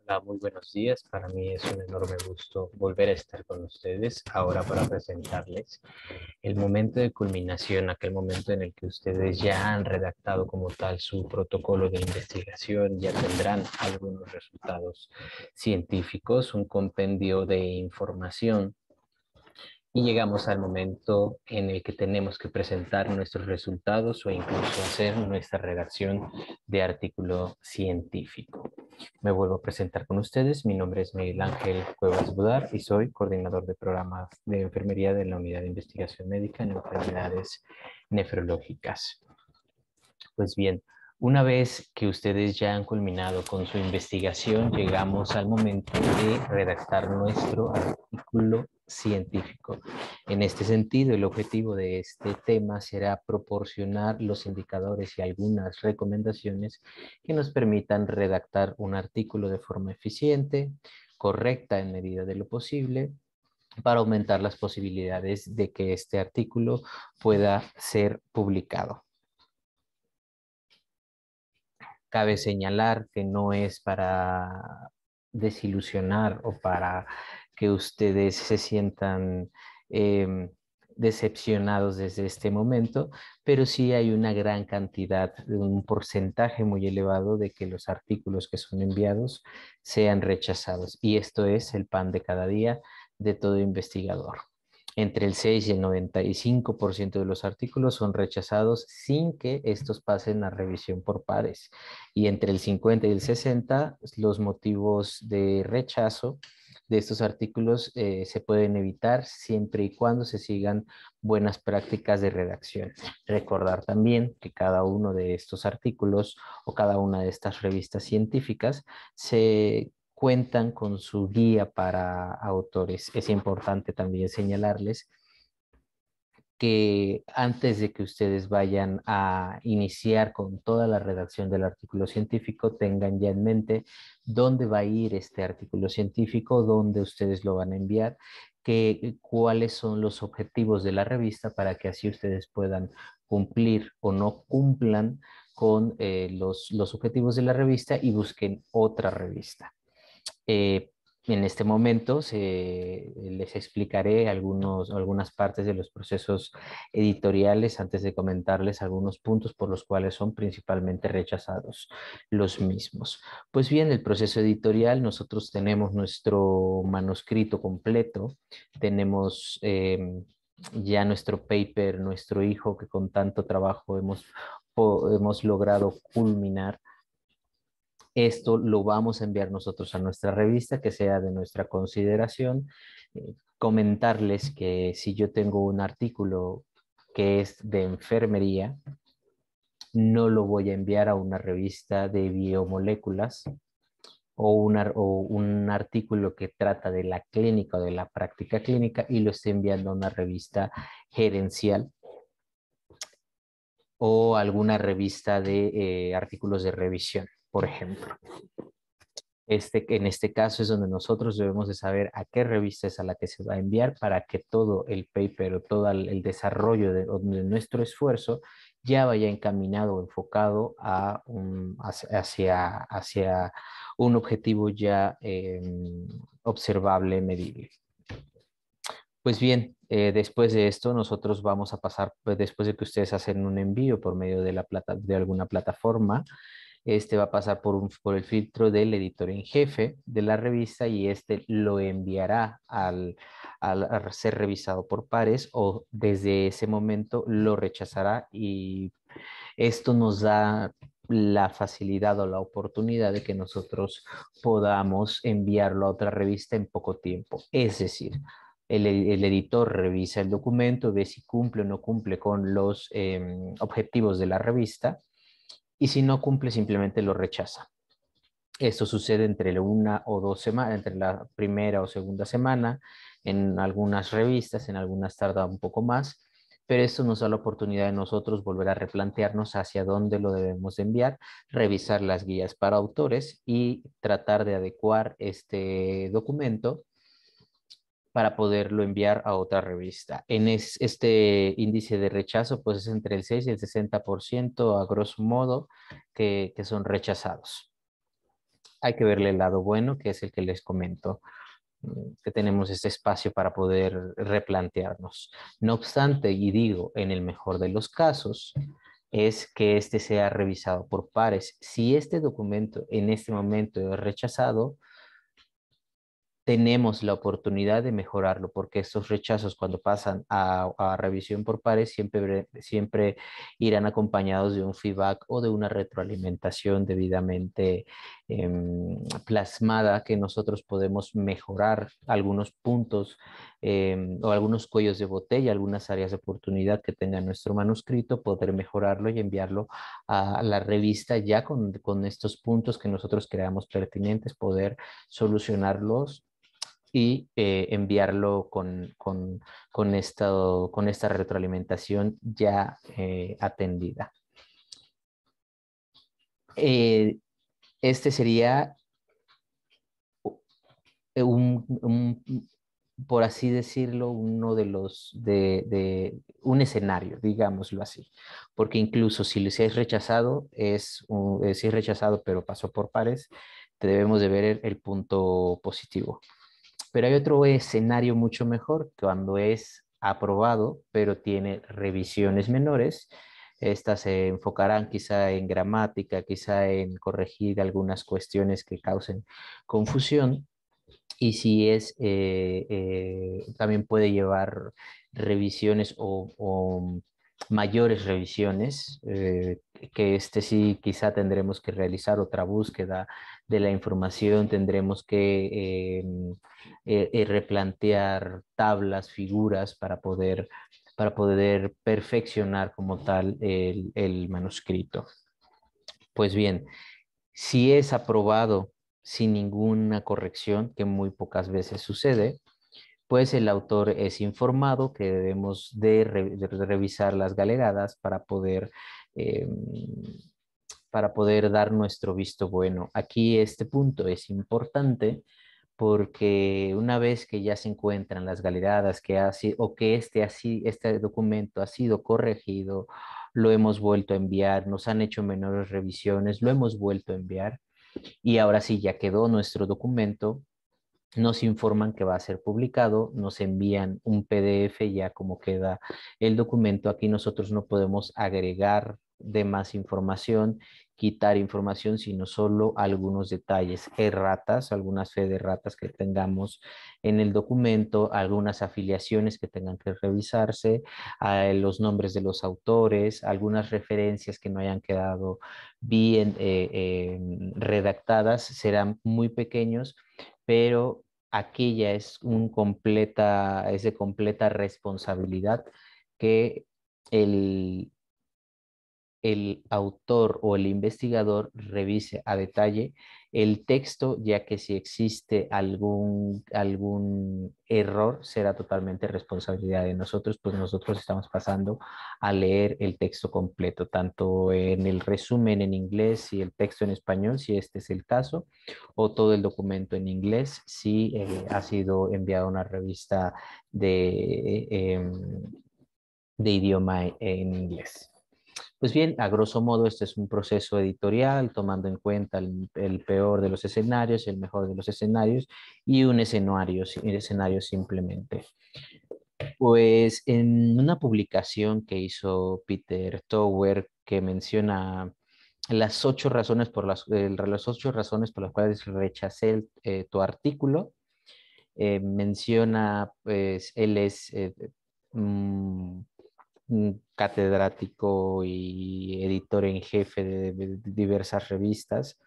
Hola, muy buenos días. Para mí es un enorme gusto volver a estar con ustedes ahora para presentarles el momento de culminación, aquel momento en el que ustedes ya han redactado como tal su protocolo de investigación, ya tendrán algunos resultados científicos, un compendio de información y llegamos al momento en el que tenemos que presentar nuestros resultados o incluso hacer nuestra redacción de artículo científico. Me vuelvo a presentar con ustedes. Mi nombre es Miguel Ángel Cuevas Budar y soy coordinador de programas de enfermería de la Unidad de Investigación Médica en Enfermedades Nefrológicas. Pues bien, una vez que ustedes ya han culminado con su investigación, llegamos al momento de redactar nuestro artículo científico. En este sentido, el objetivo de este tema será proporcionar los indicadores y algunas recomendaciones que nos permitan redactar un artículo de forma eficiente, correcta en medida de lo posible, para aumentar las posibilidades de que este artículo pueda ser publicado. Cabe señalar que no es para desilusionar o para que ustedes se sientan eh, decepcionados desde este momento, pero sí hay una gran cantidad, un porcentaje muy elevado de que los artículos que son enviados sean rechazados. Y esto es el pan de cada día de todo investigador. Entre el 6 y el 95% de los artículos son rechazados sin que estos pasen a revisión por pares. Y entre el 50 y el 60, los motivos de rechazo de estos artículos se pueden evitar siempre y cuando se sigan buenas prácticas de redacción. Recordar también que cada uno de estos artículos o cada una de estas revistas científicas se cuentan con su guía para autores. Es importante también señalarles que antes de que ustedes vayan a iniciar con toda la redacción del artículo científico, tengan ya en mente dónde va a ir este artículo científico, dónde ustedes lo van a enviar, cuáles son los objetivos de la revista para que así ustedes puedan cumplir o no cumplan con los objetivos de la revista y busquen otra revista. Eh, en este momento les explicaré algunas partes de los procesos editoriales antes de comentarles algunos puntos por los cuales son principalmente rechazados los mismos. Pues bien, el proceso editorial, nosotros tenemos nuestro manuscrito completo, tenemos ya nuestro paper, nuestro hijo que con tanto trabajo hemos logrado culminar. Esto lo vamos a enviar nosotros a nuestra revista, que sea de nuestra consideración. Comentarles que si yo tengo un artículo que es de enfermería, no lo voy a enviar a una revista de biomoléculas o un artículo que trata de la clínica o de la práctica clínica y lo estoy enviando a una revista gerencial o alguna revista de artículos de revisión, por ejemplo. En este caso es donde nosotros debemos de saber a qué revista es a la que se va a enviar para que todo el paper o todo el desarrollo de nuestro esfuerzo ya vaya encaminado o enfocado hacia un objetivo ya observable, medible. Pues bien, después de esto nosotros vamos a pasar, pues, después de que ustedes hacen un envío por medio de de alguna plataforma, este va a pasar por el filtro del editor en jefe de la revista y este lo enviará a ser revisado por pares o desde ese momento lo rechazará y esto nos da la facilidad o la oportunidad de que nosotros podamos enviarlo a otra revista en poco tiempo. Es decir, el editor revisa el documento, ve si cumple o no cumple con los objetivos de la revista y si no cumple simplemente lo rechaza. Esto sucede entre una o dos semanas, entre la primera o segunda semana, en algunas revistas, en algunas tarda un poco más, pero esto nos da la oportunidad de nosotros volver a replantearnos hacia dónde lo debemos de enviar, revisar las guías para autores y tratar de adecuar este documento para poderlo enviar a otra revista. Este índice de rechazo pues es entre el 6 y el 60% a grosso modo que son rechazados. Hay que verle el lado bueno, que es el que les comento, que tenemos este espacio para poder replantearnos. No obstante, y digo, en el mejor de los casos, es que este sea revisado por pares. Si este documento en este momento es rechazado, tenemos la oportunidad de mejorarlo, porque estos rechazos cuando pasan a revisión por pares siempre irán acompañados de un feedback o de una retroalimentación debidamente plasmada, que nosotros podemos mejorar algunos puntos o algunos cuellos de botella, algunas áreas de oportunidad que tenga nuestro manuscrito, poder mejorarlo y enviarlo a la revista ya con estos puntos que nosotros creamos pertinentes, poder solucionarlos y enviarlo con esta retroalimentación ya atendida. Eh, este sería por así decirlo, uno de un escenario, digámoslo así, porque incluso si es rechazado, si es rechazado pero pasó por pares, debemos de ver el punto positivo. Pero hay otro escenario mucho mejor cuando es aprobado, pero tiene revisiones menores. Estas se enfocarán quizá en gramática, quizá en corregir algunas cuestiones que causen confusión. Y si también puede llevar revisiones o mayores revisiones, que este sí quizá tendremos que realizar otra búsqueda de la información, tendremos que replantear tablas, figuras para poder perfeccionar como tal el manuscrito. Pues bien, si es aprobado sin ninguna corrección, que muy pocas veces sucede, pues el autor es informado que debemos de revisar las galegadas eh, para poder dar nuestro visto bueno. Aquí este punto es importante porque una vez que ya se encuentran las galegadas o que este documento ha sido corregido, lo hemos vuelto a enviar, nos han hecho menores revisiones, lo hemos vuelto a enviar y ahora sí ya quedó nuestro documento, nos informan que va a ser publicado, nos envían un PDF ya como queda el documento. Aquí nosotros no podemos agregar de más información, quitar información, sino solo algunos detalles, erratas, algunas fe de ratas que tengamos en el documento, algunas afiliaciones que tengan que revisarse, los nombres de los autores, algunas referencias que no hayan quedado bien redactadas, serán muy pequeños, pero aquí ya es de completa responsabilidad que el, el autor o el investigador revise a detalle el texto, ya que si existe algún error, será totalmente responsabilidad de nosotros, pues nosotros estamos pasando a leer el texto completo, tanto en el resumen en inglés y el texto en español, si este es el caso, o todo el documento en inglés, si ha sido enviado a una revista de idioma en inglés. Pues bien, a grosso modo, este es un proceso editorial tomando en cuenta el peor de los escenarios, el mejor de los escenarios y un escenario simplemente. Pues en una publicación que hizo Peter Tower que menciona las 8 razones por las cuales rechacé tu artículo, menciona, pues él es un catedrático y editor en jefe de diversas revistas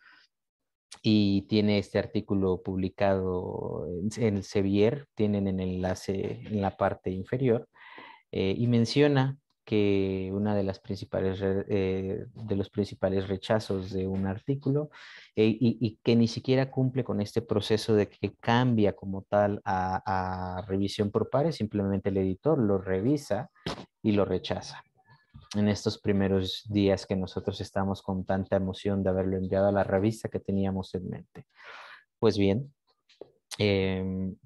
y tiene este artículo publicado en Sevier, tienen el enlace en la parte inferior, y menciona que una de las de los principales rechazos de un artículo y que ni siquiera cumple con este proceso de que cambia como tal a revisión por pares, simplemente el editor lo revisa y lo rechaza. En estos primeros días que nosotros estamos con tanta emoción de haberlo enviado a la revista que teníamos en mente. Pues bien, em,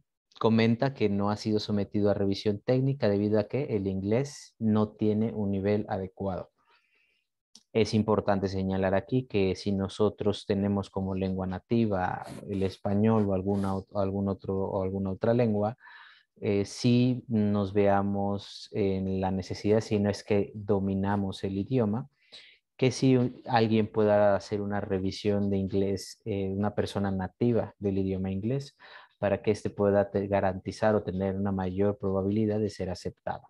comenta que no ha sido sometido a revisión técnica debido a que el inglés no tiene un nivel adecuado. Es importante señalar aquí que si nosotros tenemos como lengua nativa el español o alguna otra lengua, sí nos veamos en la necesidad, si no es que dominamos el idioma, que si alguien pueda hacer una revisión de inglés, una persona nativa del idioma inglés, para que éste pueda garantizar o tener una mayor probabilidad de ser aceptado.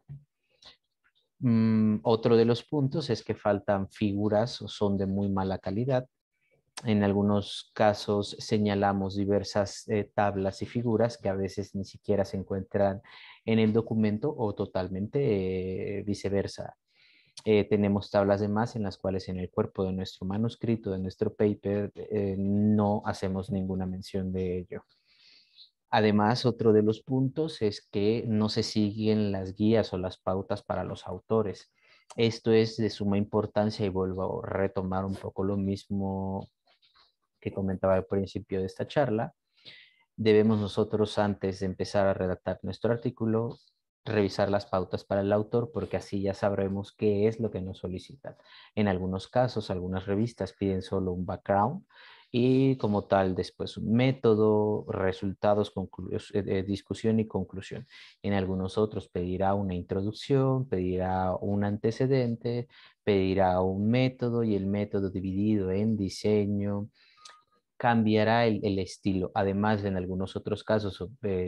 Otro de los puntos es que faltan figuras o son de muy mala calidad. En algunos casos señalamos diversas tablas y figuras que a veces ni siquiera se encuentran en el documento o totalmente viceversa. Tenemos tablas de más en las cuales en el cuerpo de nuestro manuscrito, de nuestro paper, no hacemos ninguna mención de ello. Además, otro de los puntos es que no se siguen las guías o las pautas para los autores. Esto es de suma importancia y vuelvo a retomar un poco lo mismo que comentaba al principio de esta charla. Debemos nosotros, antes de empezar a redactar nuestro artículo, revisar las pautas para el autor, porque así ya sabremos qué es lo que nos solicitan. En algunos casos, algunas revistas piden solo un background y como tal después un método, resultados, discusión y conclusión. En algunos otros pedirá una introducción, pedirá un antecedente, pedirá un método y el método dividido en diseño, cambiará el estilo. Además, en algunos otros casos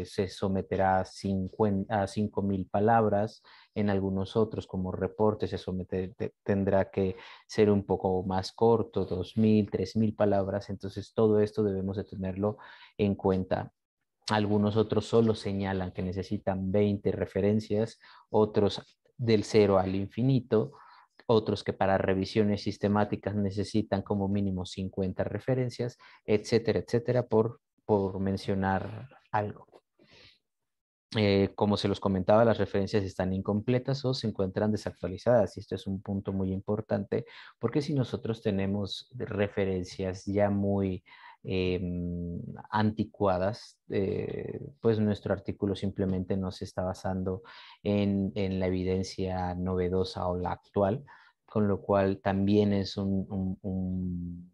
se someterá a 5.000 palabras. En algunos otros, como reporte, tendrá que ser un poco más corto, 2.000, 3.000 palabras. Entonces, todo esto debemos de tenerlo en cuenta. Algunos otros solo señalan que necesitan 20 referencias, otros del cero al infinito, otros que para revisiones sistemáticas necesitan como mínimo 50 referencias, etcétera, etcétera, por mencionar algo. Como se los comentaba, las referencias están incompletas o se encuentran desactualizadas y esto es un punto muy importante porque si nosotros tenemos referencias ya muy anticuadas, pues nuestro artículo simplemente no se está basando en la evidencia novedosa o la actual, con lo cual también es un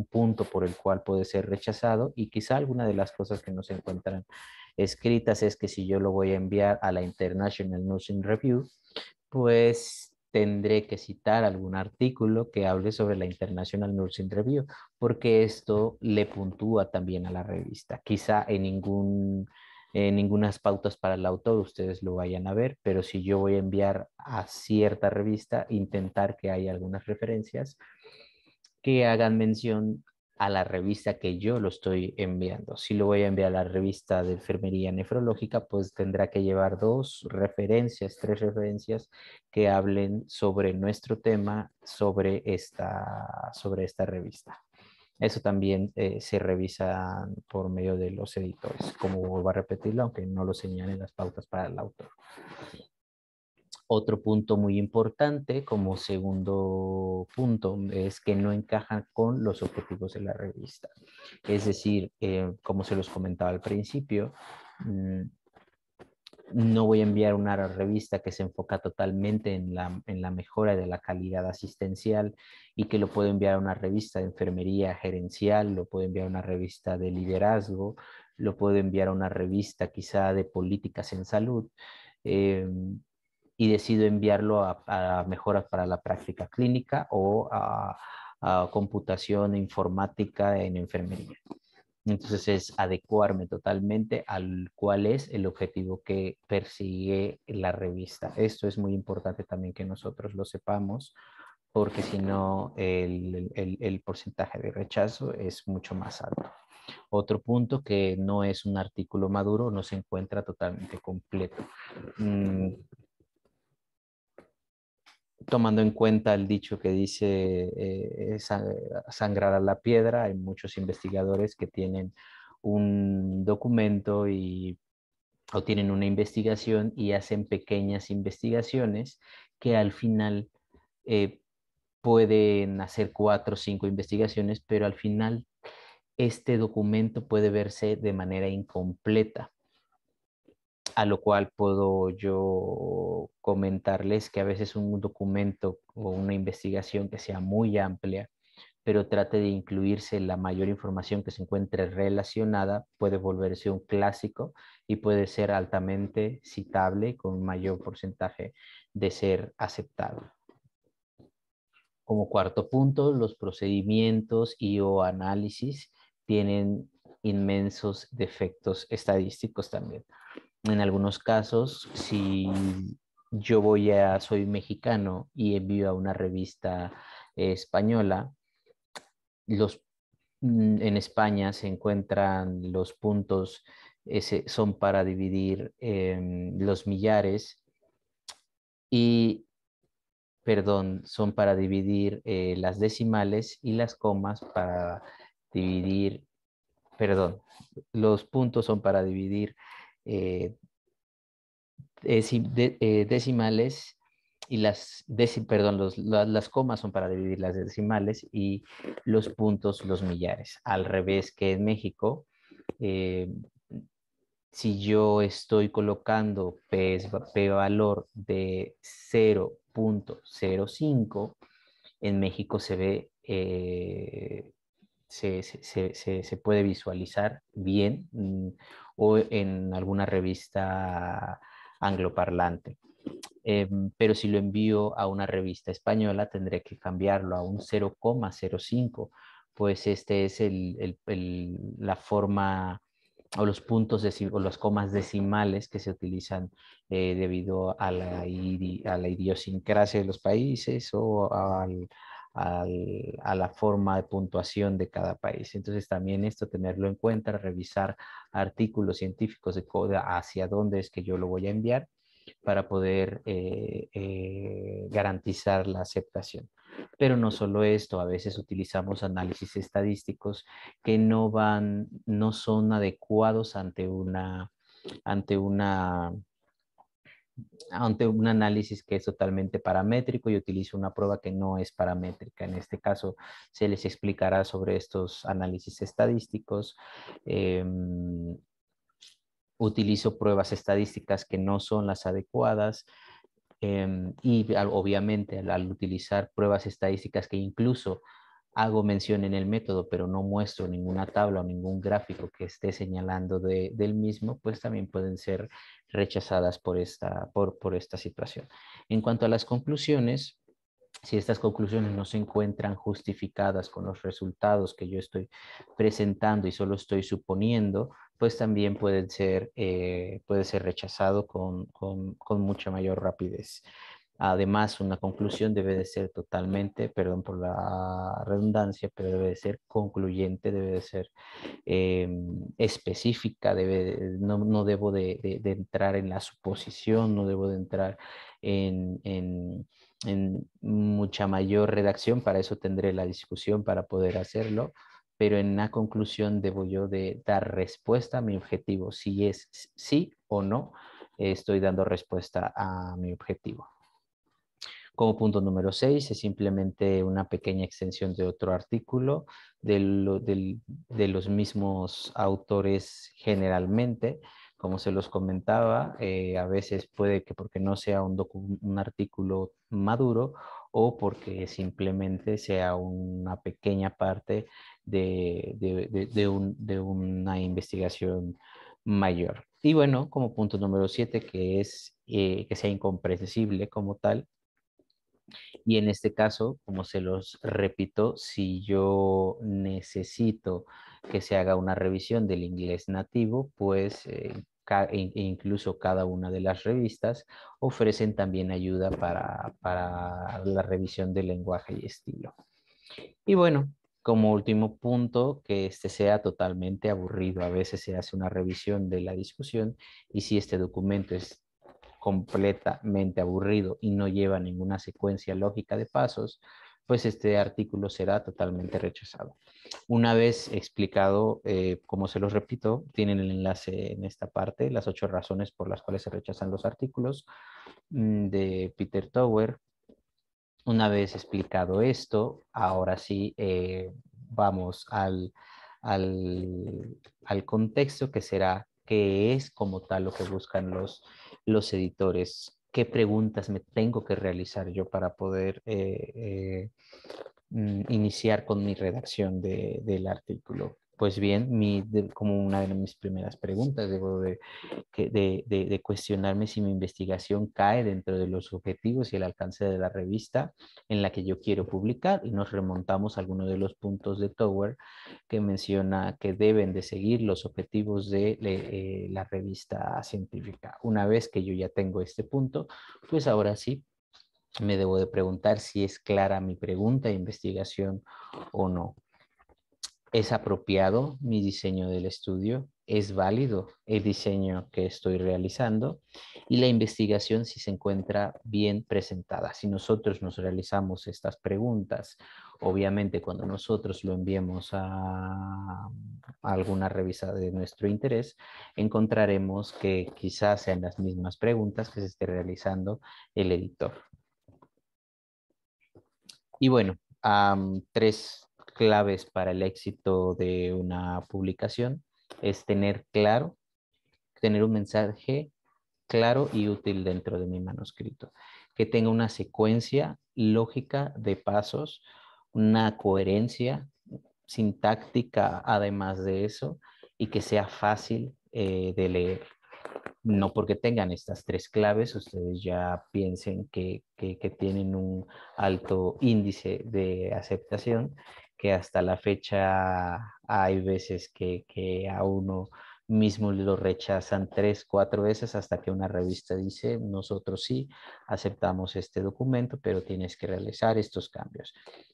punto por el cual puede ser rechazado y quizá alguna de las cosas que no se encuentran escritas es que si yo lo voy a enviar a la International Nursing Review, pues tendré que citar algún artículo que hable sobre la International Nursing Review, porque esto le puntúa también a la revista. Quizá en ninguna pautas para el autor ustedes lo vayan a ver, pero si yo voy a enviar a cierta revista, intentar que haya algunas referencias que hagan mención a la revista que yo lo estoy enviando. Si lo voy a enviar a la revista de enfermería nefrológica, pues tendrá que llevar 2 referencias, 3 referencias que hablen sobre nuestro tema, sobre esta revista. Eso también se revisa por medio de los editores, como vuelvo a repetirlo, aunque no lo señalen las pautas para el autor. Otro punto muy importante como segundo punto es que no encajan con los objetivos de la revista. Es decir, como se los comentaba al principio, no voy a enviar una revista que se enfoca totalmente en la mejora de la calidad asistencial y que lo puedo enviar a una revista de enfermería gerencial, lo puedo enviar a una revista de liderazgo, lo puedo enviar a una revista quizá de políticas en salud. Y decido enviarlo a mejoras para la práctica clínica o a computación e informática en enfermería. Entonces es adecuarme totalmente al cuál es el objetivo que persigue la revista. Esto es muy importante también que nosotros lo sepamos, porque si no el porcentaje de rechazo es mucho más alto. Otro punto que no es un artículo maduro, no se encuentra totalmente completo. Tomando en cuenta el dicho que dice sangrar a la piedra, hay muchos investigadores que tienen un documento o tienen una investigación y hacen pequeñas investigaciones que al final eh, pueden hacer 4 o 5 investigaciones, pero al final este documento puede verse de manera incompleta. a lo cual puedo yo comentarles que a veces un documento o una investigación que sea muy amplia, pero trate de incluirse la mayor información que se encuentre relacionada, puede volverse un clásico y puede ser altamente citable con un mayor porcentaje de ser aceptado. Como cuarto punto, los procedimientos y o análisis tienen inmensos defectos estadísticos también. En algunos casos, si soy mexicano y envío a una revista española, en España se encuentran los puntos, son para dividir los millares y, perdón, son para dividir las decimales y las comas para dividir, perdón, los puntos son para dividir eh, decimales y perdón, las comas son para dividir las decimales y los puntos los millares. Al revés que en México, eh, si yo estoy colocando P valor de 0.05, en México se ve, se puede visualizar bien, o en alguna revista angloparlante. Pero si lo envío a una revista española, tendré que cambiarlo a un 0,05, pues este es la forma o los puntos o las comas decimales que se utilizan debido a a la idiosincrasia de los países o a la forma de puntuación de cada país. Entonces también esto tenerlo en cuenta, revisar artículos científicos hacia dónde es que yo lo voy a enviar para poder garantizar la aceptación. Pero no solo esto, a veces utilizamos análisis estadísticos que no son adecuados ante una, ante un análisis que es totalmente paramétrico y utilizo una prueba que no es paramétrica. En este caso, se les explicará sobre estos análisis estadísticos. Utilizo pruebas estadísticas que no son las adecuadas, obviamente al utilizar pruebas estadísticas que incluso hago mención en el método, pero no muestro ninguna tabla o ningún gráfico que esté señalando del mismo, pues también pueden ser rechazadas por esta situación. En cuanto a las conclusiones, si estas conclusiones no se encuentran justificadas con los resultados que yo estoy presentando y solo estoy suponiendo, pues también puede ser rechazado con mucha mayor rapidez. Además, una conclusión debe de ser totalmente, perdón por la redundancia, pero debe de ser concluyente, debe de ser específica, no debo de entrar en la suposición, no debo de entrar en mucha mayor redacción, para eso tendré la discusión para poder hacerlo, pero en la conclusión debo yo de dar respuesta a mi objetivo, si es sí o no, estoy dando respuesta a mi objetivo. Como punto número 6, es simplemente una pequeña extensión de otro artículo de los mismos autores generalmente. Como se los comentaba, a veces puede que porque no sea un artículo maduro o porque simplemente sea una pequeña parte de una investigación mayor. Y bueno, como punto número 7, que es que sea incomprensible como tal, y en este caso, como se los repito, si yo necesito que se haga una revisión del inglés nativo, pues incluso cada una de las revistas ofrecen también ayuda para la revisión del lenguaje y estilo. Y bueno, como último punto, que este sea totalmente aburrido. A veces se hace una revisión de la discusión y si este documento es completamente aburrido y no lleva ninguna secuencia lógica de pasos, pues este artículo será totalmente rechazado. Una vez explicado, como se los repito, tienen el enlace en esta parte, las 8 razones por las cuales se rechazan los artículos de Peter Tower. Una vez explicado esto, ahora sí vamos al contexto que será qué es como tal lo que buscan los editores, qué preguntas me tengo que realizar yo para poder iniciar con mi redacción del artículo. Pues bien, como una de mis primeras preguntas, debo de cuestionarme si mi investigación cae dentro de los objetivos y el alcance de la revista en la que yo quiero publicar, y nos remontamos a algunos de los puntos de Tower que menciona que deben de seguir los objetivos de la revista científica. Una vez que yo ya tengo este punto, pues ahora sí me debo de preguntar si es clara mi pregunta de investigación o no. ¿Es apropiado mi diseño del estudio? ¿Es válido el diseño que estoy realizando? Y la investigación si se encuentra bien presentada. Si nosotros nos realizamos estas preguntas, obviamente cuando nosotros lo enviemos a alguna revista de nuestro interés, encontraremos que quizás sean las mismas preguntas que se esté realizando el editor. Y bueno, tres claves para el éxito de una publicación es tener un mensaje claro y útil dentro de mi manuscrito, que tenga una secuencia lógica de pasos, una coherencia sintáctica además de eso, y que sea fácil de leer. No porque tengan estas tres claves, ustedes ya piensen que tienen un alto índice de aceptación, que hasta la fecha hay veces que a uno mismo lo rechazan 3, 4 veces hasta que una revista dice, nosotros sí aceptamos este documento, pero tienes que realizar estos cambios.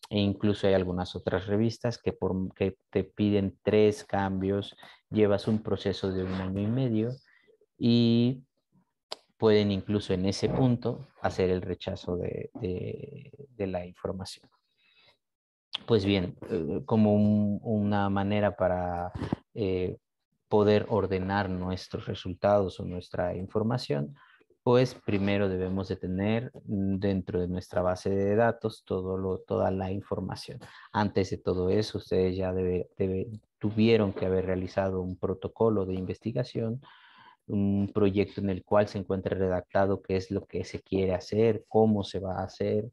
E incluso hay algunas otras revistas que te piden 3 cambios, llevas un proceso de 1 año y medio y pueden incluso en ese punto hacer el rechazo de la información. Pues bien, como una manera para eh, poder ordenar nuestros resultados o nuestra información, pues primero debemos de tener dentro de nuestra base de datos toda la información. Antes de todo eso, ustedes ya tuvieron que haber realizado un protocolo de investigación, un proyecto en el cual se encuentre redactado qué es lo que se quiere hacer, cómo se va a hacer,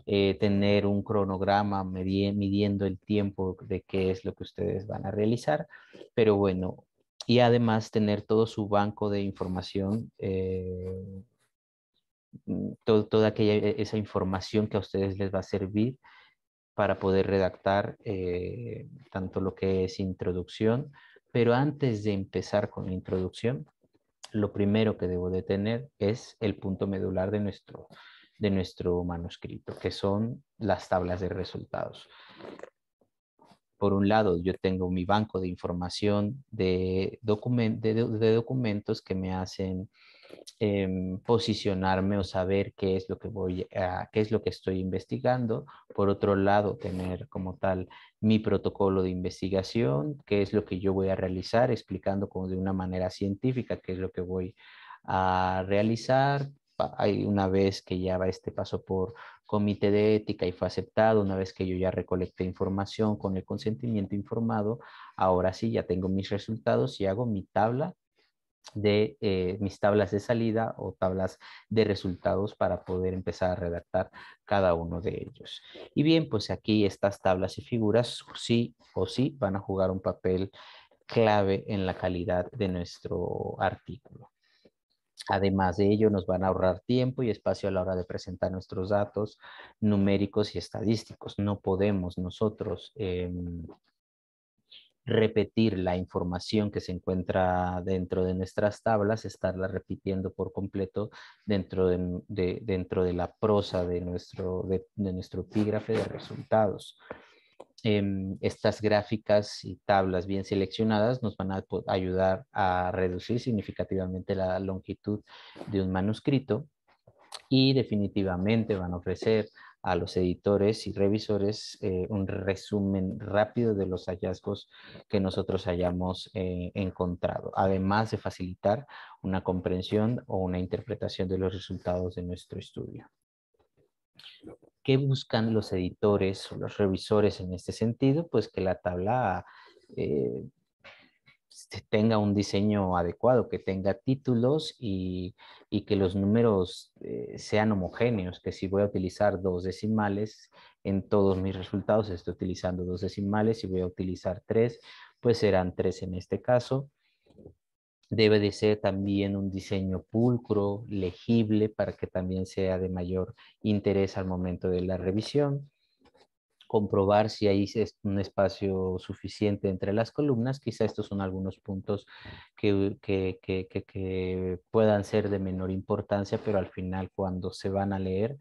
tener un cronograma midiendo el tiempo de qué es lo que ustedes van a realizar, pero bueno, y además tener todo su banco de información, toda esa información que a ustedes les va a servir para poder redactar tanto lo que es introducción, pero antes de empezar con la introducción, lo primero que debo de tener es el punto medular de nuestro manuscrito, que son las tablas de resultados. Por un lado, yo tengo mi banco de información de documentos que me hacen posicionarme o saber qué es lo que qué es lo que estoy investigando. Por otro lado, tener como tal mi protocolo de investigación, qué es lo que yo voy a realizar, explicando como de una manera científica qué es lo que voy a realizar. Hay una vez que ya va este paso por comité de ética y fue aceptado, una vez que yo ya recolecté información con el consentimiento informado, ahora sí ya tengo mis resultados y hago mi tabla de mis tablas de salida o tablas de resultados para poder empezar a redactar cada uno de ellos. Y bien, pues aquí estas tablas y figuras sí o sí van a jugar un papel clave en la calidad de nuestro artículo. Además de ello, nos van a ahorrar tiempo y espacio a la hora de presentar nuestros datos numéricos y estadísticos. No podemos nosotros repetir la información que se encuentra dentro de nuestras tablas, estarla repitiendo por completo dentro de la prosa de nuestro epígrafe de resultados. Estas gráficas y tablas bien seleccionadas nos van a ayudar a reducir significativamente la longitud de un manuscrito y definitivamente van a ofrecer a los editores y revisores un resumen rápido de los hallazgos que nosotros hayamos encontrado, además de facilitar una comprensión o una interpretación de los resultados de nuestro estudio. ¿Qué buscan los editores o los revisores en este sentido? Pues que la tabla tenga un diseño adecuado, que tenga títulos y que los números sean homogéneos, que si voy a utilizar dos decimales en todos mis resultados, estoy utilizando dos decimales, si voy a utilizar tres, pues serán tres en este caso. Debe de ser también un diseño pulcro, legible, para que también sea de mayor interés al momento de la revisión. Comprobar si hay un espacio suficiente entre las columnas. Quizá estos son algunos puntos que puedan ser de menor importancia, pero al final cuando se van a leer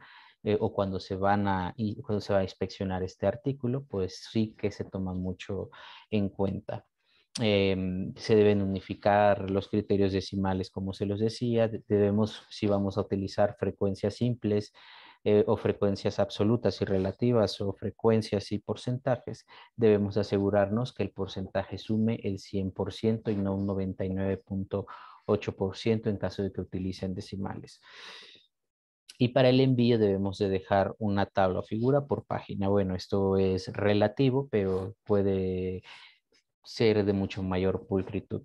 o cuando se va a inspeccionar este artículo, pues sí que se toman mucho en cuenta. Se deben unificar los criterios decimales, como se los decía. Debemos, si vamos a utilizar frecuencias simples, o frecuencias absolutas y relativas o frecuencias y porcentajes, debemos asegurarnos que el porcentaje sume el 100% y no un 99,8% en caso de que utilicen decimales. Y para el envío debemos de dejar una tabla o figura por página. Bueno, esto es relativo, pero puede ser de mucho mayor pulcritud.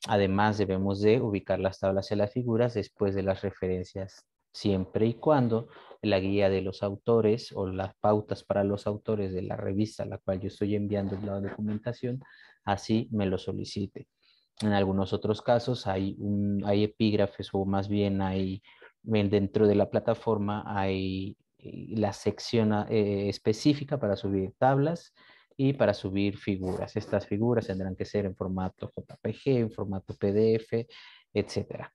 Además, debemos de ubicar las tablas y las figuras después de las referencias, siempre y cuando la guía de los autores o las pautas para los autores de la revista a la cual yo estoy enviando la documentación, así me lo solicite. En algunos otros casos hay epígrafes o más bien dentro de la plataforma hay la sección específica para subir tablas y para subir figuras. Estas figuras tendrán que ser en formato JPG, en formato PDF, etcétera.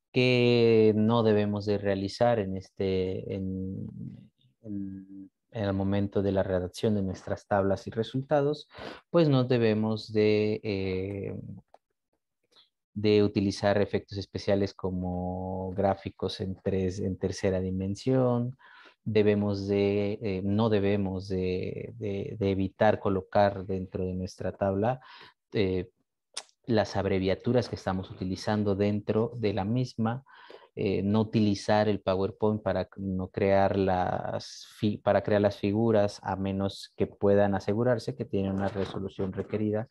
¿Qué no debemos de realizar en el momento de la redacción de nuestras tablas y resultados? Pues no debemos de utilizar efectos especiales como gráficos en tercera dimensión. No debemos de evitar colocar dentro de nuestra tabla eh, las abreviaturas que estamos utilizando dentro de la misma. No utilizar el PowerPoint para no crear para crear las figuras, a menos que puedan asegurarse que tienen una resolución requerida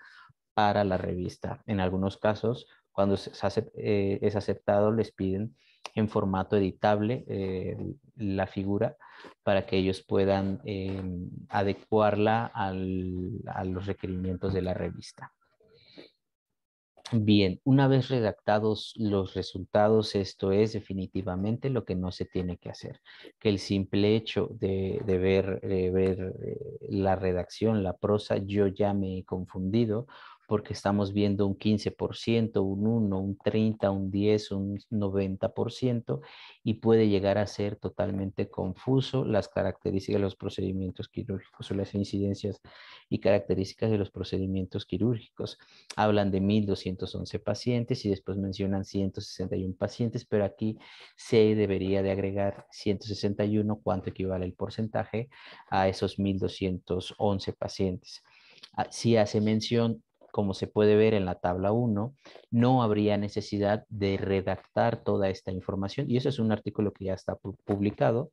para la revista. En algunos casos, cuando es aceptado, les piden en formato editable la figura para que ellos puedan adecuarla a los requerimientos de la revista. Bien, una vez redactados los resultados, esto es definitivamente lo que no se tiene que hacer. Que el simple hecho de ver la redacción, la prosa, yo ya me he confundido porque estamos viendo un 15%, un 1, un 30, un 10, un 90% y puede llegar a ser totalmente confuso las características de los procedimientos quirúrgicos o las incidencias y características de los procedimientos quirúrgicos. Hablan de 1.211 pacientes y después mencionan 161 pacientes, pero aquí se debería de agregar 161, cuánto equivale el porcentaje a esos 1.211 pacientes. Si hace mención, como se puede ver en la tabla 1, no habría necesidad de redactar toda esta información, y eso es un artículo que ya está publicado,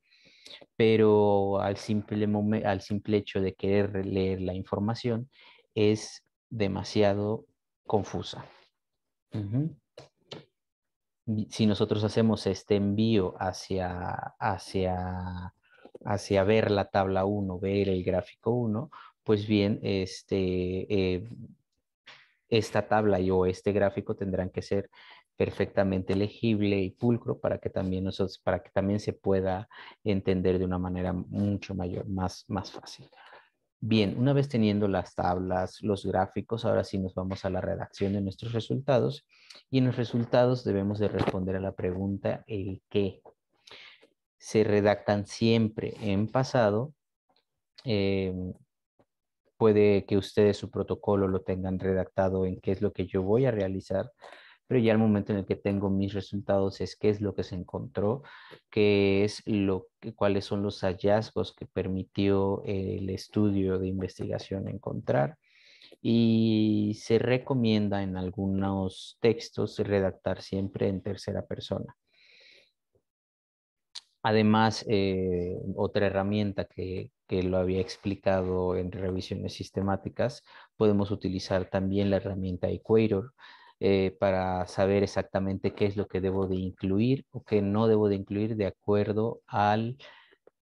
pero al simple hecho de querer leer la información es demasiado confusa. Ujú. Si nosotros hacemos este envío hacia ver la tabla 1, ver el gráfico 1, pues bien, esta tabla o este gráfico tendrán que ser perfectamente legible y pulcro para que también se pueda entender de una manera mucho mayor, más fácil. Bien, una vez teniendo las tablas, los gráficos, ahora sí nos vamos a la redacción de nuestros resultados y en los resultados debemos de responder a la pregunta el qué. Se redactan siempre en pasado. eh, Puede que ustedes su protocolo lo tengan redactado en qué es lo que yo voy a realizar, pero ya al momento en el que tengo mis resultados es qué es lo que se encontró, cuáles son los hallazgos que permitió el estudio de investigación encontrar. Y se recomienda en algunos textos redactar siempre en tercera persona. Además, otra herramienta que que lo había explicado en revisiones sistemáticas, podemos utilizar también la herramienta Equator para saber exactamente qué es lo que debo de incluir o qué no debo de incluir de acuerdo al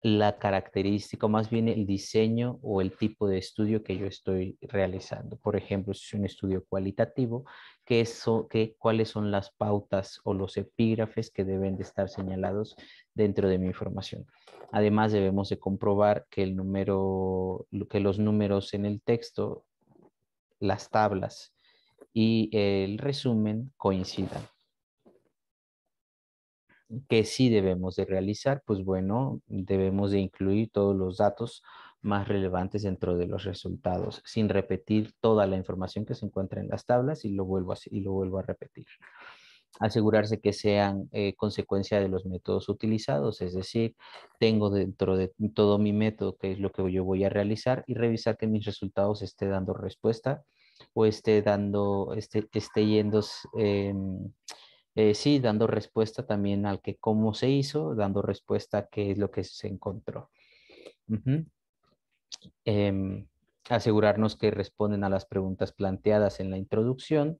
la característica, o más bien el diseño o el tipo de estudio que yo estoy realizando. Por ejemplo, si es un estudio cualitativo, ¿cuáles son las pautas o los epígrafes que deben de estar señalados dentro de mi información? Además, debemos de comprobar que que los números en el texto, las tablas y el resumen coincidan. Que sí debemos de realizar, pues bueno, debemos de incluir todos los datos más relevantes dentro de los resultados, sin repetir toda la información que se encuentra en las tablas y lo vuelvo a repetir. Asegurarse que sean consecuencia de los métodos utilizados, es decir, tengo dentro de todo mi método qué es lo que yo voy a realizar y revisar que mis resultados esté dando respuesta o esté yendo sí, dando respuesta también al que cómo se hizo, dando respuesta a qué es lo que se encontró. Ujú. Em, Asegurarnos que responden a las preguntas planteadas en la introducción,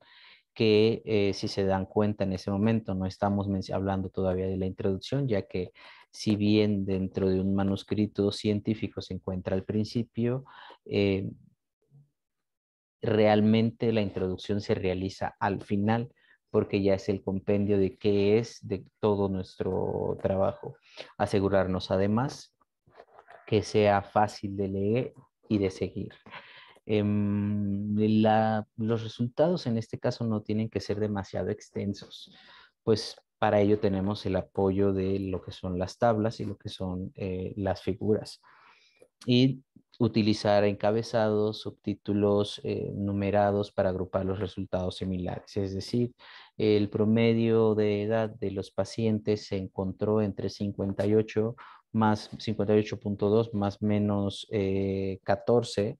que si se dan cuenta en ese momento no estamos hablando todavía de la introducción, ya que si bien dentro de un manuscrito científico se encuentra al principio, eh, realmente la introducción se realiza al final porque ya es el compendio de qué es de todo nuestro trabajo. Asegurarnos además que sea fácil de leer y de seguir. Los resultados en este caso no tienen que ser demasiado extensos, pues para ello tenemos el apoyo de lo que son las tablas y lo que son las figuras y utilizar encabezados, subtítulos numerados para agrupar los resultados similares. Es decir, el promedio de edad de los pacientes se encontró entre 58 más 58.2 más menos 14.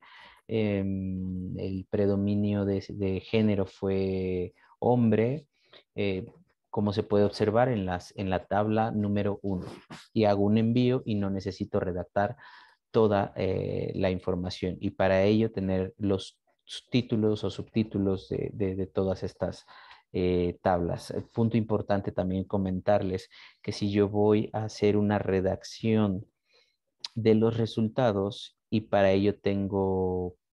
El predominio de género fue hombre, eh, como se puede observar en la tabla número 1. Y hago un envío y no necesito redactar toda la información y para ello tener los títulos o subtítulos de todas estas tablas. Punto importante también comentarles que si yo voy a hacer una redacción de los resultados y para ello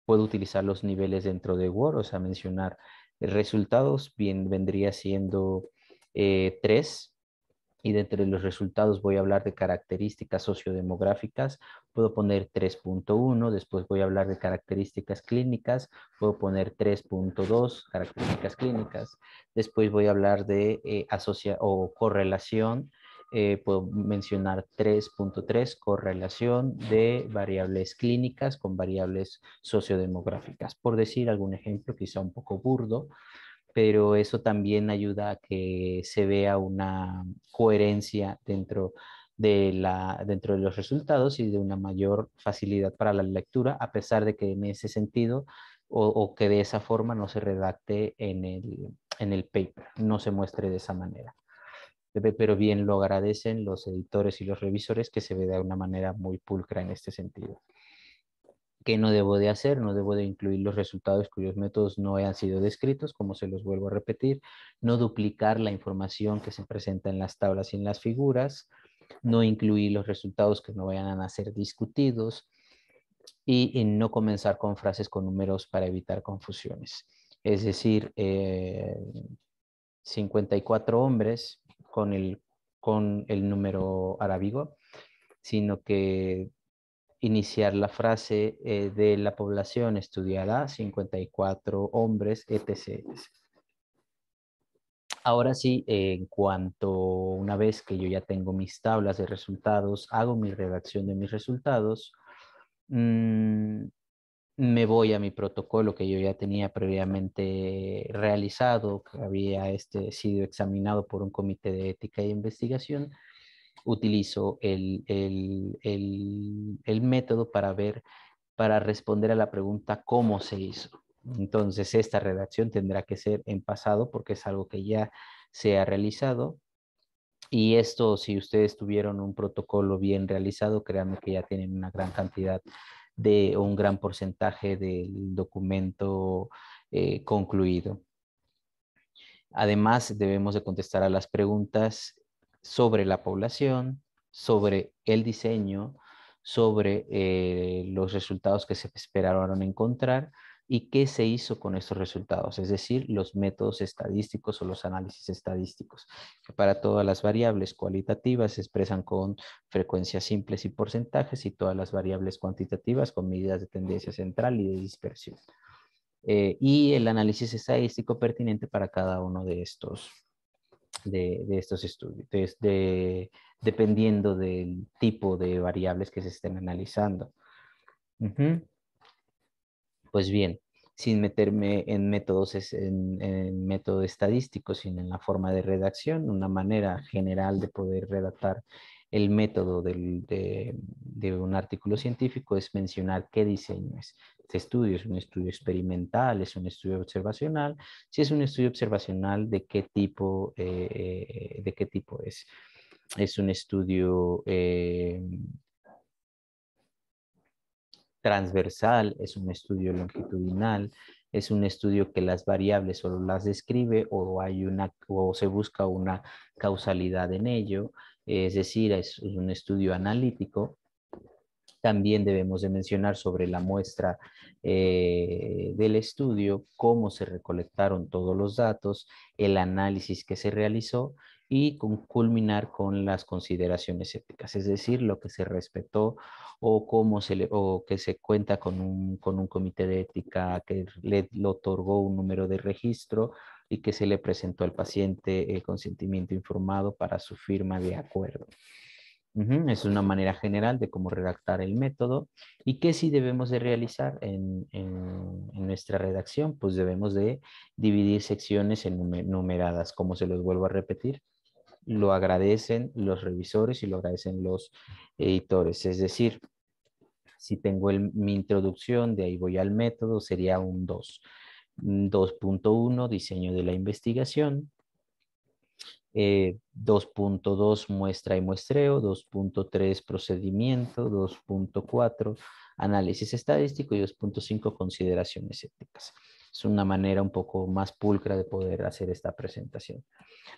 puedo utilizar los niveles dentro de Word, o sea, mencionar resultados, bien vendría siendo 3 y dentro de los resultados voy a hablar de características sociodemográficas, puedo poner 3.1, después voy a hablar de características clínicas, puedo poner 3.2, características clínicas, después voy a hablar de o correlación, puedo mencionar 3.3, correlación de variables clínicas con variables sociodemográficas. Por decir algún ejemplo, quizá un poco burdo, pero eso también ayuda a que se vea una coherencia dentro de los resultados y de una mayor facilidad para la lectura, a pesar de que en ese sentido o que de esa forma no se redacte en el paper, no se muestre de esa manera. Pero bien lo agradecen los editores y los revisores que se ve de una manera muy pulcra en este sentido. ¿Qué no debo de hacer? No debo de incluir los resultados cuyos métodos no hayan sido descritos, como se los vuelvo a repetir. No duplicar la información que se presenta en las tablas y en las figuras. No incluir los resultados que no vayan a ser discutidos. Y no comenzar con frases con números para evitar confusiones. Es decir, 54 hombres con el número arábigo, sino que iniciar la frase de la población estudiará 54 hombres, etc. Ahora sí, en cuanto una vez que yo ya tengo mis tablas de resultados, hago mi redacción de mis resultados, mmm, me voy a mi protocolo que yo ya tenía previamente realizado, que había sido examinado por un comité de ética e investigación. Utilizo el método para responder a la pregunta cómo se hizo. Entonces, esta redacción tendrá que ser en pasado porque es algo que ya se ha realizado Y esto, si ustedes tuvieron un protocolo bien realizado, créanme que ya tienen una gran cantidad de, o un gran porcentaje del documento concluido. Además, debemos de contestar a las preguntas sobre la población, sobre el diseño, sobre los resultados que se esperaron encontrar y qué se hizo con estos resultados, es decir, los métodos estadísticos o los análisis estadísticos, que para todas las variables cualitativas se expresan con frecuencias simples y porcentajes y todas las variables cuantitativas con medidas de tendencia central y de dispersión y el análisis estadístico pertinente para cada uno de estos estudios, dependiendo del tipo de variables que se estén analizando. Ujú. Pues bien, sin meterme en métodos, en método estadístico, sino en la forma de redacción, una manera general de poder redactar el método de un artículo científico es mencionar qué diseño es. Este estudio es un estudio experimental, es un estudio observacional. Si es un estudio observacional, de qué tipo es? Es un estudio transversal, es un estudio longitudinal, es un estudio que las variables solo las describe o hay una o se busca una causalidad en ello, es decir, es un estudio analítico. También debemos de mencionar sobre la muestra del estudio, cómo se recolectaron todos los datos, el análisis que se realizó y culminar con las consideraciones éticas, es decir, lo que se respetó o cómo o que se cuenta con un comité de ética que le otorgó un número de registro y que se le presentó al paciente el consentimiento informado para su firma de acuerdo. Es una manera general de cómo redactar el método y qué sí debemos de realizar en nuestra redacción, pues debemos de dividir secciones en numeradas, como se los vuelvo a repetir, lo agradecen los revisores y lo agradecen los editores, es decir, si tengo mi introducción, de ahí voy al método, sería un 2. 2.1, diseño de la investigación. 2.2 muestra y muestreo, 2.3 procedimiento, 2.4 análisis estadístico y 2.5 consideraciones éticas. Es una manera un poco más pulcra de poder hacer esta presentación.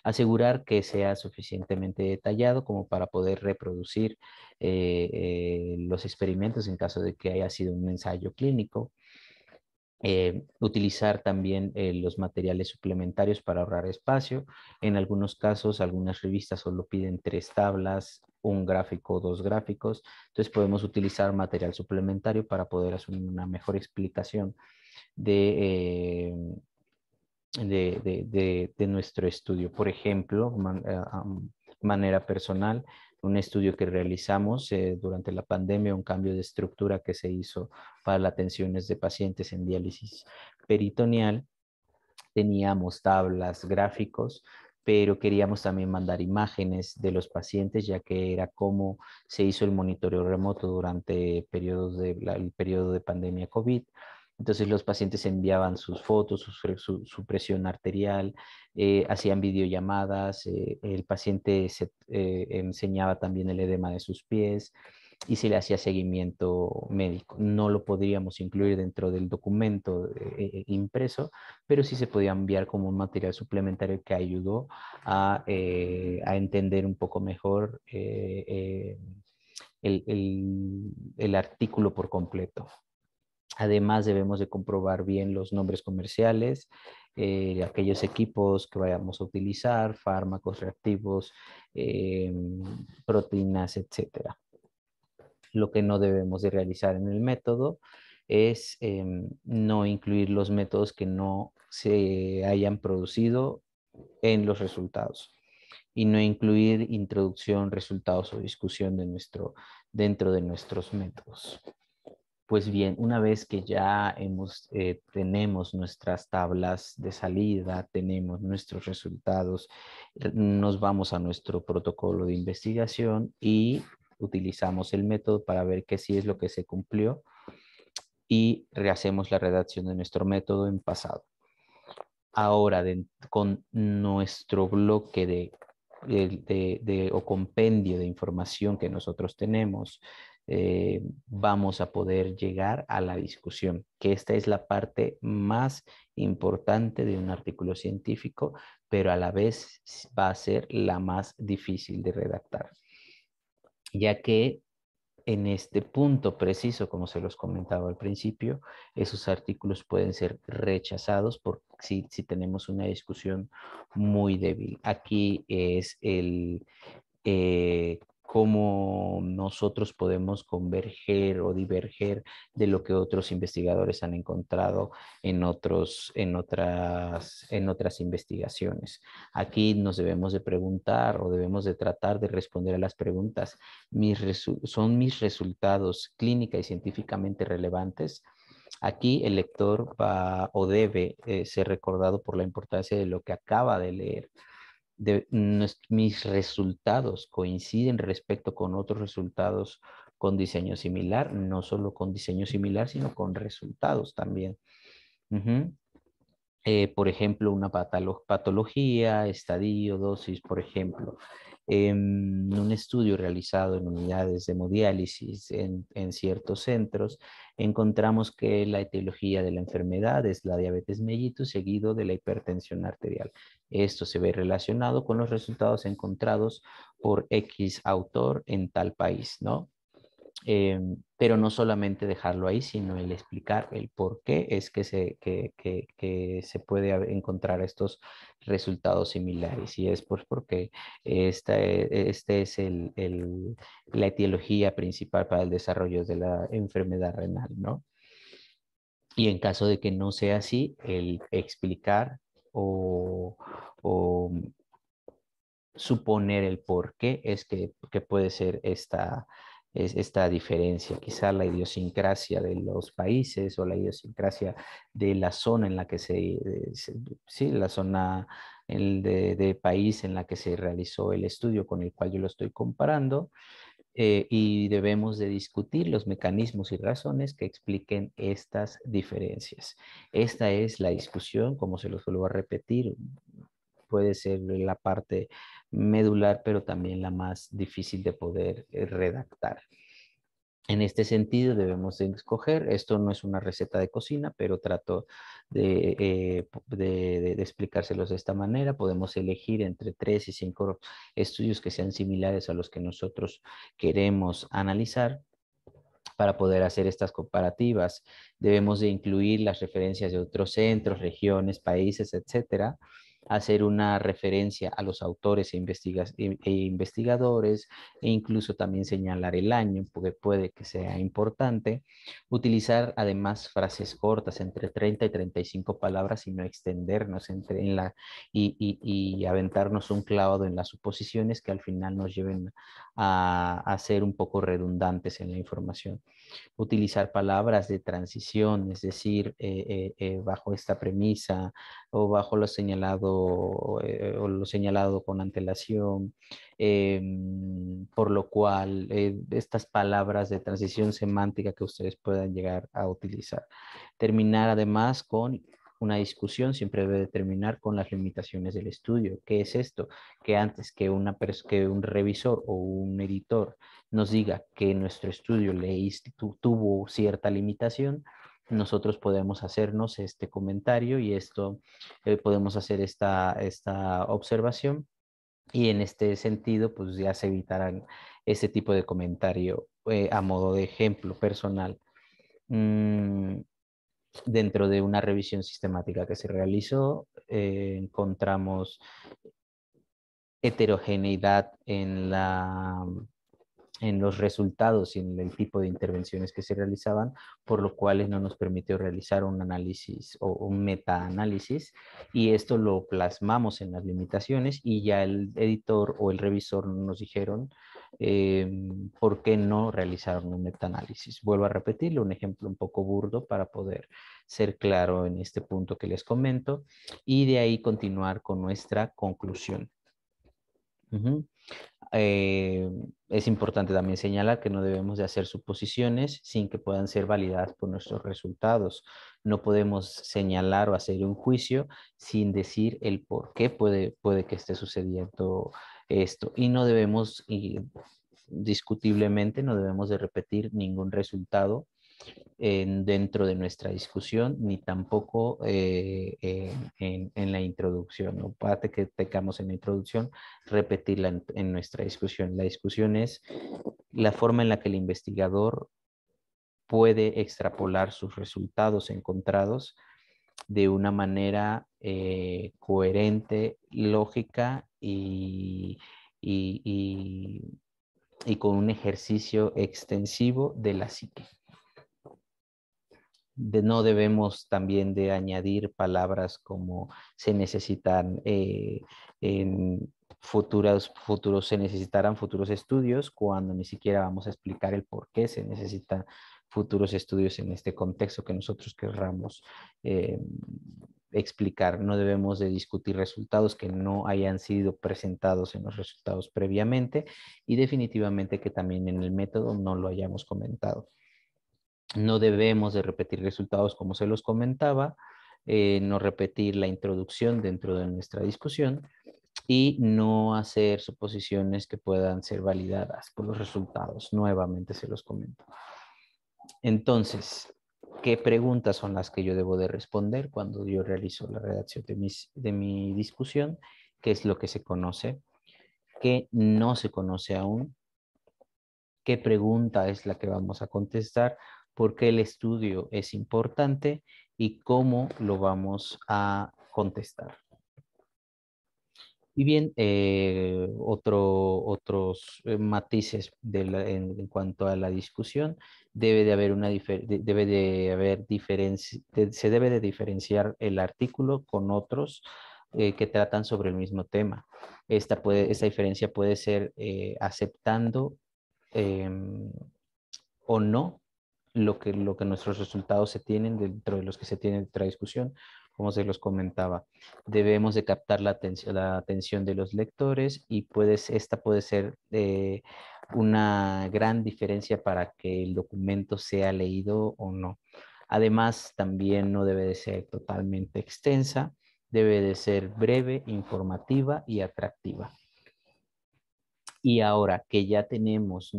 Asegurar que sea suficientemente detallado como para poder reproducir los experimentos en caso de que haya sido un ensayo clínico. Utilizar también los materiales suplementarios para ahorrar espacio. En algunos casos, algunas revistas solo piden 3 tablas, un gráfico, 2 gráficos. Entonces podemos utilizar material suplementario para poder hacer una mejor explicación de, de nuestro estudio. Por ejemplo, manera personal, un estudio que realizamos durante la pandemia, un cambio de estructura que se hizo para las atenciones de pacientes en diálisis peritoneal. Teníamos tablas, gráficos, pero queríamos también mandar imágenes de los pacientes, ya que era cómo se hizo el monitoreo remoto durante periodos el periodo de pandemia COVID. Entonces los pacientes enviaban sus fotos, su presión arterial, hacían videollamadas, el paciente enseñaba también el edema de sus pies y se le hacía seguimiento médico. No lo podríamos incluir dentro del documento impreso, pero sí se podía enviar como un material suplementario que ayudó a entender un poco mejor el artículo por completo. Además, debemos de comprobar bien los nombres comerciales, aquellos equipos que vayamos a utilizar, fármacos reactivos, eh, proteínas, etcétera. Lo que no debemos de realizar en el método es no incluir los métodos que no se hayan producido en los resultados y no incluir introducción, resultados o discusión dentro de nuestros métodos. Pues bien, una vez que ya tenemos nuestras tablas de salida, tenemos nuestros resultados, nos vamos a nuestro protocolo de investigación y utilizamos el método para ver qué sí es lo que se cumplió y rehacemos la redacción de nuestro método en pasado. Ahora, con nuestro bloque de o compendio de información que nosotros tenemos, vamos a poder llegar a la discusión, que esta es la parte más importante de un artículo científico, pero a la vez va a ser la más difícil de redactar, ya que en este punto preciso, como se los comentaba al principio, esos artículos pueden ser rechazados por si tenemos una discusión muy débil. Aquí es cómo nosotros podemos converger o diverger de lo que otros investigadores han encontrado en otras investigaciones. Aquí nos debemos de preguntar o debemos de tratar de responder a las preguntas. ¿Son mis resultados clínica y científicamente relevantes? Aquí el lector va o debe ser recordado por la importancia de lo que acaba de leer. Mis resultados coinciden respecto con otros resultados con diseño similar, no solo con diseño similar, sino con resultados también. Ujú. Por ejemplo, una patología, estadio, dosis, por ejemplo. En un estudio realizado en unidades de hemodiálisis en ciertos centros, encontramos que la etiología de la enfermedad es la diabetes mellitus seguido de la hipertensión arterial. Esto se ve relacionado con los resultados encontrados por X autor en tal país, ¿no? Pero no solamente dejarlo ahí, sino el explicar el por qué es que se puede encontrar estos resultados similares. Y es pues porque este es la etiología principal para el desarrollo de la enfermedad renal, ¿no? Y en caso de que no sea así, el explicar o suponer el por qué es que puede ser esta diferencia, quizá la idiosincrasia de los países o la idiosincrasia de la zona en la que sí, la zona de país en la que se realizó el estudio con el cual yo lo estoy comparando, y debemos de discutir los mecanismos y razones que expliquen estas diferencias. Esta es la discusión, como se los vuelvo a repetir, puede ser la parte medular, pero también la más difícil de poder redactar. En este sentido debemos de escoger, esto no es una receta de cocina, pero trato de explicárselos de esta manera. Podemos elegir entre 3 y 5 estudios que sean similares a los que nosotros queremos analizar. Para poder hacer estas comparativas, debemos de incluir las referencias de otros centros, regiones, países, etcétera, hacer una referencia a los autores e investigadores e incluso también señalar el año, porque puede que sea importante. Utilizar además frases cortas, entre 30 y 35 palabras y no extendernos y aventarnos un clavado en las suposiciones que al final nos lleven a ser un poco redundantes en la información. Utilizar palabras de transición, es decir, bajo esta premisa o bajo o lo señalado con antelación, por lo cual estas palabras de transición semántica que ustedes puedan llegar a utilizar. Terminar además con una discusión siempre debe terminar con las limitaciones del estudio. ¿Qué es esto? Que antes que un revisor o un editor nos diga que nuestro estudio tuvo cierta limitación, nosotros podemos hacernos este comentario y esto podemos hacer esta observación y en este sentido pues ya se evitarán ese tipo de comentario a modo de ejemplo personal. Mm, Dentro de una revisión sistemática que se realizó, encontramos heterogeneidad en los resultados y en el tipo de intervenciones que se realizaban, por lo cual no nos permitió realizar un análisis o un metaanálisis, y esto lo plasmamos en las limitaciones y ya el editor o el revisor nos dijeron por qué no realizaron un metaanálisis. Vuelvo a repetirlo, un ejemplo un poco burdo para poder ser claro en este punto que les comento y de ahí continuar con nuestra conclusión. Ujú. Eh, es importante también señalar que no debemos de hacer suposiciones sin que puedan ser validadas por nuestros resultados. No podemos señalar o hacer un juicio sin decir el por qué puede que esté sucediendo esto. Y no debemos, y discutiblemente, no debemos de repetir ningún resultado dentro de nuestra discusión, ni tampoco en la introducción. No parte que tengamos en la introducción, repetirla en nuestra discusión. La discusión es la forma en la que el investigador puede extrapolar sus resultados encontrados de una manera coherente, lógica y, y- y con un ejercicio extensivo de la psique. No debemos también de añadir palabras como se necesitan en se necesitarán futuros estudios cuando ni siquiera vamos a explicar el por qué se necesitan futuros estudios en este contexto que nosotros querramos eh, explicar. No debemos de discutir resultados que no hayan sido presentados en los resultados previamente y definitivamente que también en el método no lo hayamos comentado. No debemos de repetir resultados como se los comentaba, no repetir la introducción dentro de nuestra discusión y no hacer suposiciones que puedan ser validadas por los resultados. Nuevamente se los comento. Entonces, ¿qué preguntas son las que yo debo de responder cuando yo realizo la redacción de mi discusión? ¿Qué es lo que se conoce? ¿Qué no se conoce aún? ¿Qué pregunta es la que vamos a contestar? ¿Por qué el estudio es importante? ¿Y cómo lo vamos a contestar? Y bien, otros matices en cuanto a la discusión, debe de haber debe de haber se debe de diferenciar el artículo con otros que tratan sobre el mismo tema. Esta diferencia puede ser aceptando em, o no lo que nuestros resultados se tienen dentro de los que se tienen dentro de la discusión, como se los comentaba. Debemos de captar la atención de los lectores y esta puede ser una gran diferencia para que el documento sea leído o no. Además, también no debe de ser totalmente extensa, debe de ser breve, informativa y atractiva. Y ahora que ya tenemos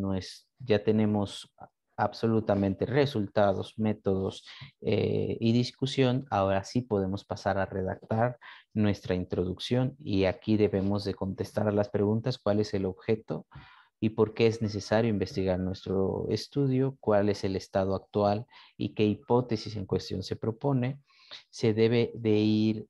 absolutamente resultados, métodos y discusión, ahora sí podemos pasar a redactar nuestra introducción y aquí debemos de contestar a las preguntas: ¿cuál es el objeto y por qué es necesario investigar nuestro estudio? ¿Cuál es el estado actual y qué hipótesis en cuestión se propone? Se debe de ir,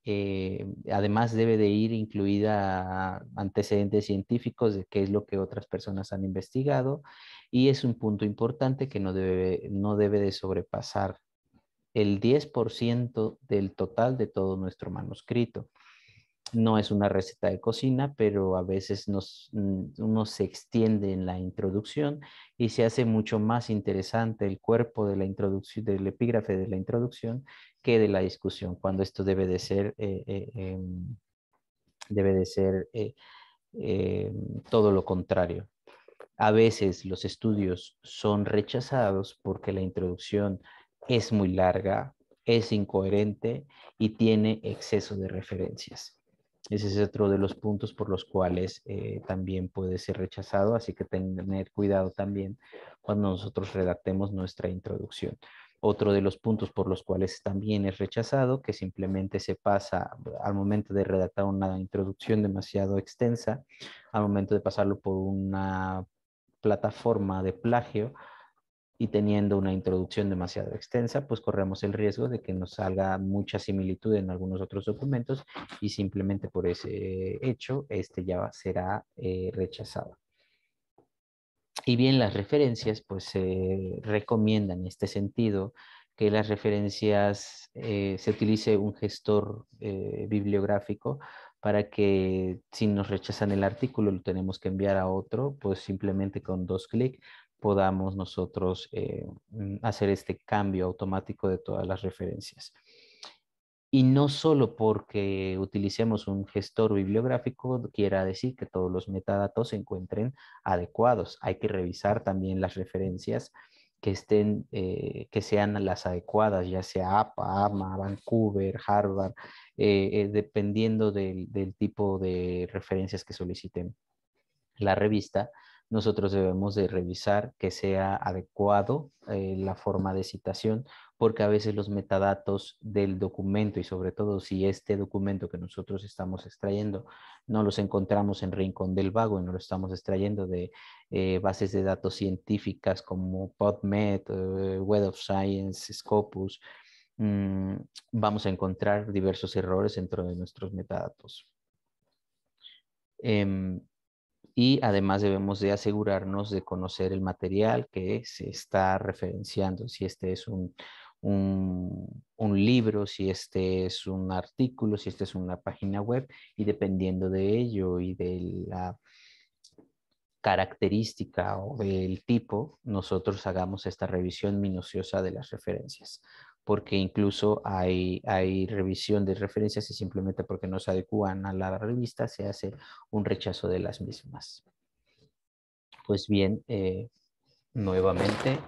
además debe de ir incluida antecedentes científicos de qué es lo que otras personas han investigado y es un punto importante que no debe de sobrepasar el 10% del total de todo nuestro manuscrito. No es una receta de cocina, pero a veces uno se extiende en la introducción y se hace mucho más interesante el cuerpo de la introducción, del epígrafe de la introducción que de la discusión, cuando esto debe de ser todo lo contrario. A veces los estudios son rechazados porque la introducción es muy larga, es incoherente y tiene exceso de referencias. Ese es otro de los puntos por los cuales también puede ser rechazado, así que tener cuidado también cuando nosotros redactemos nuestra introducción. Otro de los puntos por los cuales también es rechazado, que simplemente se pasa al momento de redactar una introducción demasiado extensa, al momento de pasarlo por una plataforma de plagio y teniendo una introducción demasiado extensa, pues corremos el riesgo de que nos salga mucha similitud en algunos otros documentos y simplemente por ese hecho, este ya será rechazado. Y bien, las referencias, pues se recomiendan en este sentido que las referencias se utilice un gestor bibliográfico para que si nos rechazan el artículo, lo tenemos que enviar a otro, pues simplemente con 2 clics podamos nosotros hacer este cambio automático de todas las referencias. Y no solo porque utilicemos un gestor bibliográfico quiera decir que todos los metadatos se encuentren adecuados. Hay que revisar también las referencias que sean las adecuadas, ya sea APA, AMA, Vancouver, Harvard, dependiendo del tipo de referencias que soliciten. la revista, nosotros debemos de revisar que sea adecuado la forma de citación, porque a veces los metadatos del documento y sobre todo si este documento que nosotros estamos extrayendo no los encontramos en Rincón del Vago y no lo estamos extrayendo de bases de datos científicas como PubMed, Web of Science, Scopus, mmm, vamos a encontrar diversos errores dentro de nuestros metadatos. Y además debemos de asegurarnos de conocer el material que se está referenciando, si este es un libro, si este es un artículo, si este es una página web, y dependiendo de ello y de la característica o del tipo, nosotros hagamos esta revisión minuciosa de las referencias, porque incluso hay revisión de referencias y simplemente porque no se adecúan a la revista se hace un rechazo de las mismas. Pues bien, nuevamente